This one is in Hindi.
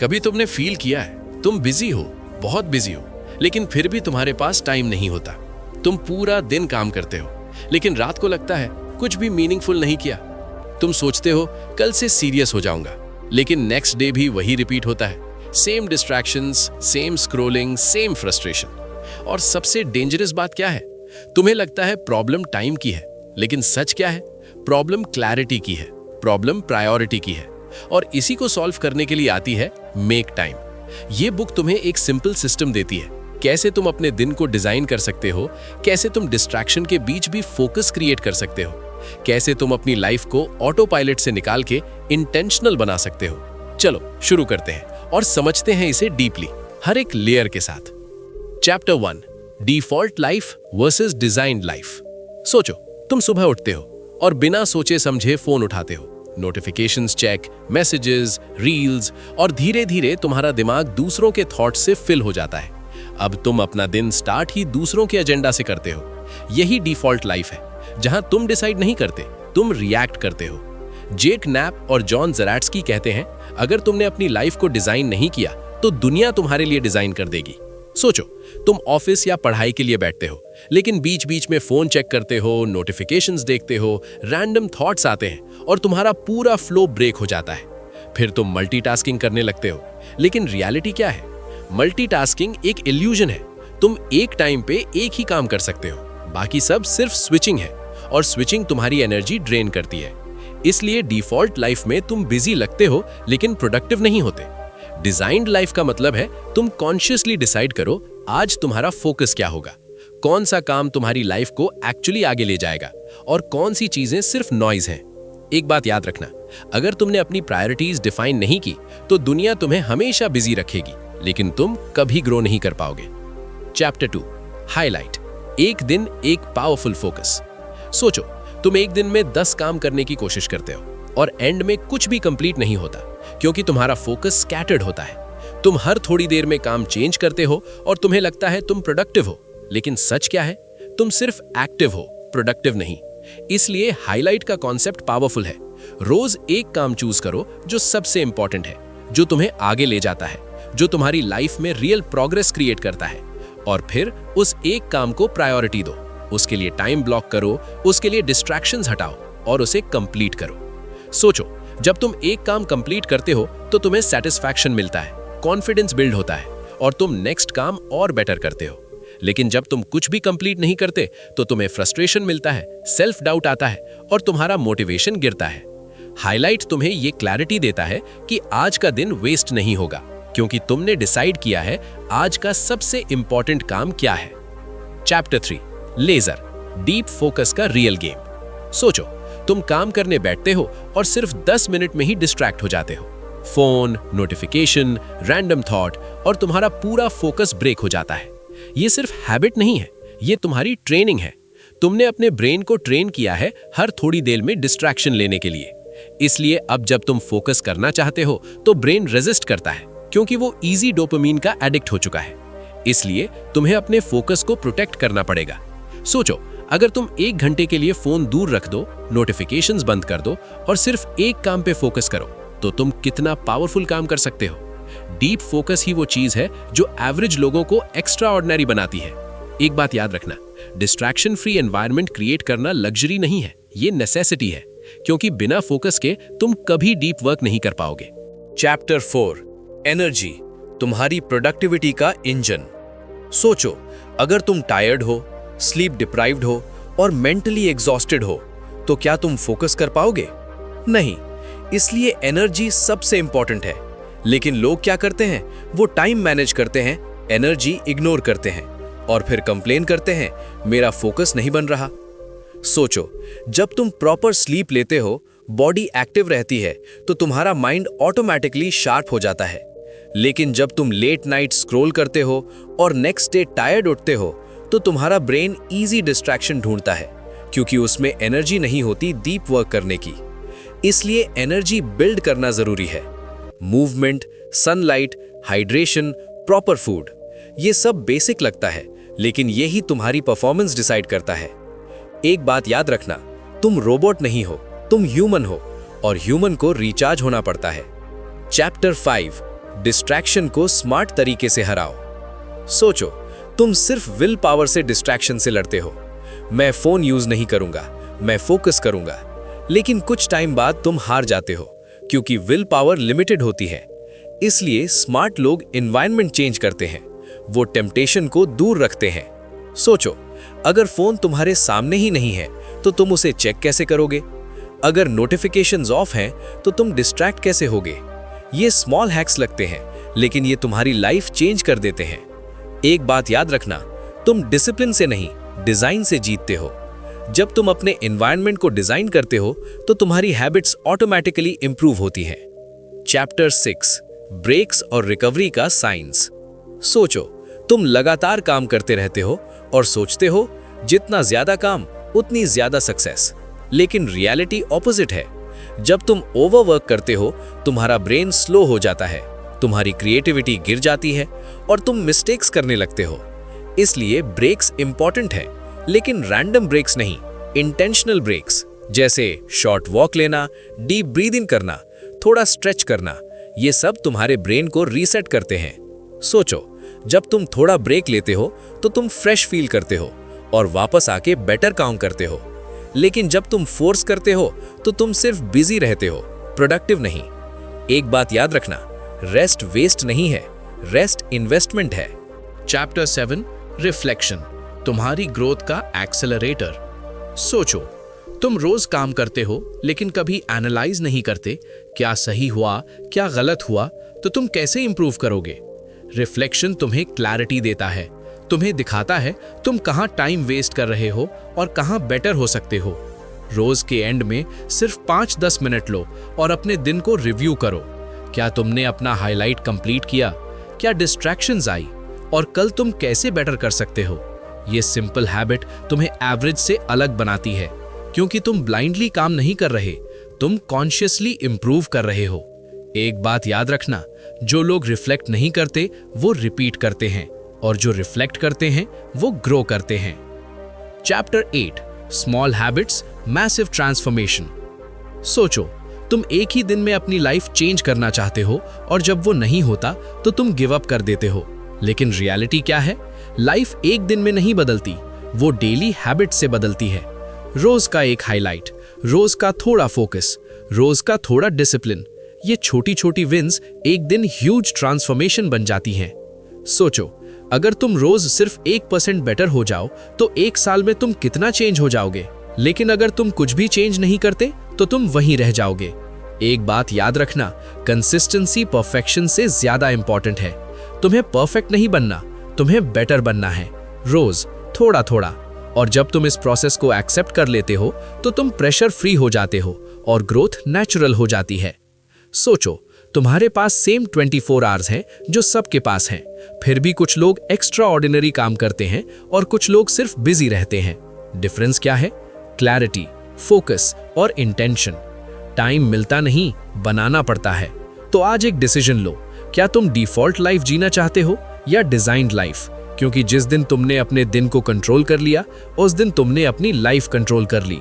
कभी तुमने फील किया है तुम बिजी हो, बहुत बिजी हो, लेकिन फिर भी तुम्हारे पास टाइम नहीं होता। तुम पूरा दिन काम करते हो, लेकिन रात को लगता है कुछ भी मीनिंगफुल नहीं किया। तुम सोचते हो कल से सीरियस हो जाऊंगा, लेकिन नेक्स्ट डे भी वही रिपीट होता है। Same distractions, same scrolling, same frustration. और सबसे डेंजरस बात क्या है? तुम्हें लगता है प्रॉब्लम टाइम की है, लेकिन सच क्या है? प्रॉब्लम क्लैरिटी की है, प्रॉब्लम प्रायोरिटी की है। और इसी को सॉल्व करने के लिए आती है मेक टाइम। ये बुक तुम्हें एक सिंपल सिस्टम देती है, कैसे तुम अपने दिन को डिजाइन कर सकते हो, कैसे तुम डिस्ट्रैक्शन के बीच भी फोकस क्रिएट कर सकते हो, कैसे तुम अपनी लाइफ को ऑटो पायलट से निकाल के इंटेंशनल बना सकते हो। चलो शुरू करते हैं और समझते हैं इसे डीपली, हर एक लेयर के साथ। Chapter 1, default life versus designed life. सोचो, तुम सुबह उठते हो और बिना सोचे समझे फोन उठाते हो। नोटिफिकेशंस चेक, मैसेजेस, रील्स, और धीरे धीरे तुम्हारा दिमाग दूसरों के थॉट्स से फिल हो जाता है। अब तुम अपना दिन स्टार्ट ही दूसरों के एजेंडा से करते हो। यही डिफॉल्ट लाइफ है, जहां तुम डिसाइड नहीं करते, तुम रिएक्ट करते हो। जेक नैप और जॉन ज़राट्स्की कहते हैं, अगर तुमने अपनी लाइफ को डिजाइन नहीं किया तो दुनिया तुम्हारे लिए डिजाइन कर देगी। सोचो, तुम ऑफिस या पढ़ाई के लिए बैठते हो, लेकिन बीच बीच में फोन चेक करते हो, नोटिफिकेशंस देखते हो, रैंडम थॉट्स आते हैं और तुम्हारा पूरा फ्लो ब्रेक हो जाता है। फिर तुम मल्टीटास्किंग करने लगते हो, लेकिन रियलिटी क्या है? मल्टीटास्किंग एक इल्यूजन है। तुम एक टाइम पे एक ही काम कर सकते हो, बाकी सब सिर्फ स्विचिंग है, और स्विचिंग तुम्हारी एनर्जी ड्रेन करती है। इसलिए डिफॉल्ट लाइफ में तुम बिजी लगते हो, लेकिन प्रोडक्टिव नहीं होते। डिजाइन्ड लाइफ का मतलब है तुम कॉन्शियसली डिसाइड करो आज तुम्हारा फोकस क्या होगा, कौन सा काम तुम्हारी लाइफ को एक्चुअली आगे ले जाएगा, और कौन सी चीजें सिर्फ नॉइज हैं। एक बात याद रखना, अगर तुमने अपनी प्रायोरिटीज डिफाइन नहीं की तो दुनिया तुम्हें हमेशा बिजी रखेगी, लेकिन तुम कभी ग्रो नहीं कर पाओगे। चैप्टर 2, हाईलाइट, एक दिन एक पावरफुल फोकस। सोचो, तुम एक दिन में 10 काम करने की कोशिश करते हो और एंड में कुछ भी कंप्लीट नहीं होता, क्योंकि तुम्हारा फोकस स्कैटर्ड होता है। तुम हर थोड़ी देर में काम चेंज करते हो और तुम्हें लगता है तुम प्रोडक्टिव हो, लेकिन सच क्या है? तुम सिर्फ एक्टिव हो, प्रोडक्टिव नहीं। इसलिए हाईलाइट का कॉन्सेप्ट पावरफुल है। रोज एक काम चूज करो जो सबसे इंपॉर्टेंट है, जो तुम्हें आगे ले जाता है, जो तुम्हारी लाइफ में रियल प्रोग्रेस क्रिएट करता है, और फिर उस एक काम को प्रायोरिटी दो। उसके लिए टाइम ब्लॉक करो, उसके लिए डिस्ट्रैक्शंस हटाओ और उसे कंप्लीट करो। सोचो, जब तुम एक काम कंप्लीट करते हो तो तुम्हें सेटिस्फैक्शन मिलता है, कॉन्फिडेंस बिल्ड होता है और तुम नेक्स्ट काम और बेटर करते हो। लेकिन जब तुम कुछ भी कंप्लीट नहीं करते तो तुम्हें फ्रस्ट्रेशन मिलता है, सेल्फ डाउट आता है और तुम्हारा मोटिवेशन गिरता है। हाईलाइट तुम्हें ये क्लैरिटी देता है कि आज का दिन वेस्ट नहीं होगा, क्योंकि तुमने डिसाइड किया है आज का सबसे इंपॉर्टेंट काम क्या है। चैप्टर 3, लेजर, डीप फोकस का रियल गेम। सोचो, तुम काम करने बैठते हो और सिर्फ 10 मिनट में ही डिस्ट्रैक्ट हो जाते हो। फोन, नोटिफिकेशन, रैंडम थॉट, और तुम्हारा पूरा फोकस ब्रेक हो जाता है। ये सिर्फ हैबिट नहीं है, ये तुम्हारी ट्रेनिंग है। तुमने अपने ब्रेन को ट्रेन किया है हर थोड़ी देर में डिस्ट्रैक्शन लेने के लिए। इसलिए अब जब तुम फोकस करना चाहते हो तो ब्रेन रेजिस्ट करता है, क्योंकि वो इजी डोपामीन का एडिक्ट हो चुका है। इसलिए तुम्हें अपने फोकस को प्रोटेक्ट करना पड़ेगा। सोचो, अगर तुम 1 घंटे के लिए फोन दूर रख दो, नोटिफिकेशंस बंद कर दो और सिर्फ एक काम पे फोकस करो, तो तुम कितना पावरफुल काम कर सकते हो। डीप फोकस ही वो चीज है जो एवरेज लोगों को एक्स्ट्रा ऑर्डिनरी बनाती है। एक बात याद रखना, डिस्ट्रैक्शन फ्री एनवायरनमेंट क्रिएट करना लग्जरी नहीं है, ये नेसेसिटी है, क्योंकि बिना फोकस के तुम कभी डीप वर्क नहीं कर पाओगे। चैप्टर 4, एनर्जी, तुम्हारी प्रोडक्टिविटी का इंजन। सोचो, अगर तुम टायर्ड हो, स्लीप डिप्राइव्ड हो और मेंटली एग्जॉस्टेड हो, तो क्या तुम फोकस कर पाओगे? नहीं। इसलिए एनर्जी सबसे इंपॉर्टेंट है। लेकिन लोग क्या करते हैं? वो टाइम मैनेज करते हैं, एनर्जी इग्नोर करते हैं और फिर कंप्लेन करते हैं, मेरा फोकस नहीं बन रहा। सोचो, जब तुम प्रॉपर स्लीप लेते हो, बॉडी एक्टिव रहती है, तो तुम्हारा माइंड ऑटोमेटिकली शार्प हो जाता है। लेकिन जब तुम लेट नाइट स्क्रॉल करते हो और नेक्स्ट डे टायर्ड उठते हो, तो तुम्हारा ब्रेन इजी डिस्ट्रैक्शन ढूंढता है, क्योंकि उसमें एनर्जी नहीं होती डीप वर्क करने की। इसलिए एनर्जी बिल्ड करना जरूरी है। Movement, sunlight, hydration, proper food, ये सब बेसिक लगता है, लेकिन यही तुम्हारी परफॉर्मेंस डिसाइड करता है। एक बात याद रखना, तुम रोबोट नहीं हो, तुम ह्यूमन हो, और ह्यूमन को रिचार्ज होना पड़ता है। चैप्टर 5, डिस्ट्रैक्शन को स्मार्ट तरीके से हराओ। सोचो, तुम सिर्फ विल पावर से डिस्ट्रैक्शन से लड़ते हो। मैं फोन यूज नहीं करूंगा, मैं फोकस करूंगा। लेकिन कुछ टाइम बाद तुम हार जाते हो, क्योंकि विल पावर लिमिटेड होती है। इसलिए स्मार्ट लोग एनवायरनमेंट चेंज करते हैं, वो टेम्पटेशन को दूर रखते हैं। सोचो, अगर फोन तुम्हारे सामने ही नहीं है तो तुम उसे चेक कैसे करोगे? अगर नोटिफिकेशंस ऑफ हैं तो तुम डिस्ट्रैक्ट कैसे होगे? ये स्मॉल हैक्स लगते हैं, लेकिन ये तुम्हारी लाइफ चेंज कर देते हैं। एक बात याद रखना, तुम डिसिप्लिन से नहीं, डिजाइन से जीतते हो। जब तुम अपने एनवायरनमेंट को डिजाइन करते हो तो तुम्हारी हैबिट्स ऑटोमेटिकली इंप्रूव होती हैं। चैप्टर 6, ब्रेक्स और रिकवरी का साइंस। सोचो, तुम लगातार काम करते रहते हो और सोचते हो जितना ज्यादा काम उतनी ज्यादा सक्सेस, लेकिन रियलिटी ऑपोजिट है। जब तुम ओवरवर्क करते हो, तुम्हारा ब्रेन स्लो हो जाता है, तुम्हारी क्रिएटिविटी गिर जाती है और तुम मिस्टेक्स करने लगते हो। इसलिए ब्रेक्स इंपॉर्टेंट है, लेकिन रैंडम ब्रेक्स नहीं, इंटेंशनल ब्रेक्स, जैसे शॉर्ट वॉक लेना, डीप ब्रीद इन करना, थोड़ा स्ट्रेच करना, ये सब तुम्हारे ब्रेन को रीसेट करते हैं। सोचो, जब तुम थोड़ा ब्रेक लेते हो तो तुम फ्रेश फील करते हो और वापस आके बेटर काम करते हो। लेकिन जब तुम फोर्स करते हो तो तुम सिर्फ बिजी रहते हो, प्रोडक्टिव नहीं। एक बात याद रखना, रेस्ट वेस्ट नहीं है, रेस्ट इन्वेस्टमेंट है। चैप्टर 7, रिफ्लेक्शन, तुम्हारी ग्रोथ का एक्सेलरेटर। सोचो, तुम रोज काम करते हो लेकिन कभी एनालाइज नहीं करते क्या सही हुआ, क्या गलत हुआ, तो तुम कैसे इंप्रूव करोगे? रिफ्लेक्शन तुम्हें क्लैरिटी देता है, तुम्हें दिखाता है तुम कहां टाइम वेस्ट कर रहे हो और कहां बेटर हो सकते हो। रोज के एंड में सिर्फ 5-10 मिनट लो और अपने दिन को रिव्यू करो। क्या तुमने अपना हाईलाइट कंप्लीट किया? क्या डिस्ट्रैक्शंस आई? और कल तुम कैसे बेटर कर सकते हो? ये सिंपल हैबिट तुम्हें एवरेज से अलग बनाती है, क्योंकि तुम ब्लाइंडली काम नहीं कर रहे, तुम कॉन्शियसली इंप्रूव कर रहे हो। एक बात याद रखना, जो लोग रिफ्लेक्ट नहीं करते वो रिपीट करते हैं, और जो रिफ्लेक्ट करते हैं वो ग्रो करते हैं। Chapter 8, small habits, massive transformation. सोचो, तुम एक ही दिन में अपनी लाइफ चेंज करना चाहते हो और जब वो नहीं होता तो तुम गिव अप कर देते हो। लेकिन रियलिटी क्या है? लाइफ एक दिन में नहीं बदलती, वो डेली हैबिट से बदलती है। रोज का एक हाईलाइट, रोज का थोड़ा फोकस, रोज का थोड़ा डिसिप्लिन, ये छोटी छोटी विंस एक दिन ह्यूज ट्रांसफॉर्मेशन बन जाती हैं। सोचो, अगर तुम रोज सिर्फ 1% बेटर हो जाओ तो 1 साल में तुम कितना चेंज हो जाओगे। लेकिन अगर तुम कुछ भी चेंज नहीं करते तो तुम वहीं रह जाओगे। एक बात याद रखना, कंसिस्टेंसी परफेक्शन से ज्यादा इंपॉर्टेंट है। तुम्हें परफेक्ट नहीं बनना, तुम्हें बेटर बनना है, रोज थोड़ा थोड़ा। और जब तुम इस प्रोसेस को एक्सेप्ट कर लेते हो तो तुम प्रेशर फ्री हो जाते हो और ग्रोथ नेचुरल हो जाती है। सोचो, तुम्हारे पास सेम 24 आवर्स हैं जो सबके पास हैं, फिर भी कुछ लोग एक्स्ट्रा ऑर्डिनरी काम करते हैं और कुछ लोग सिर्फ बिजी रहते हैं। डिफरेंस क्या है? क्लैरिटी, फोकस और इंटेंशन। टाइम मिलता नहीं, बनाना पड़ता है। तो आज एक डिसीजन लो, क्या तुम डिफॉल्ट लाइफ जीना चाहते हो या डिजाइन्ड लाइफ? क्योंकि जिस दिन तुमने अपने दिन को कंट्रोल कर लिया, उस दिन तुमने अपनी लाइफ कंट्रोल कर ली।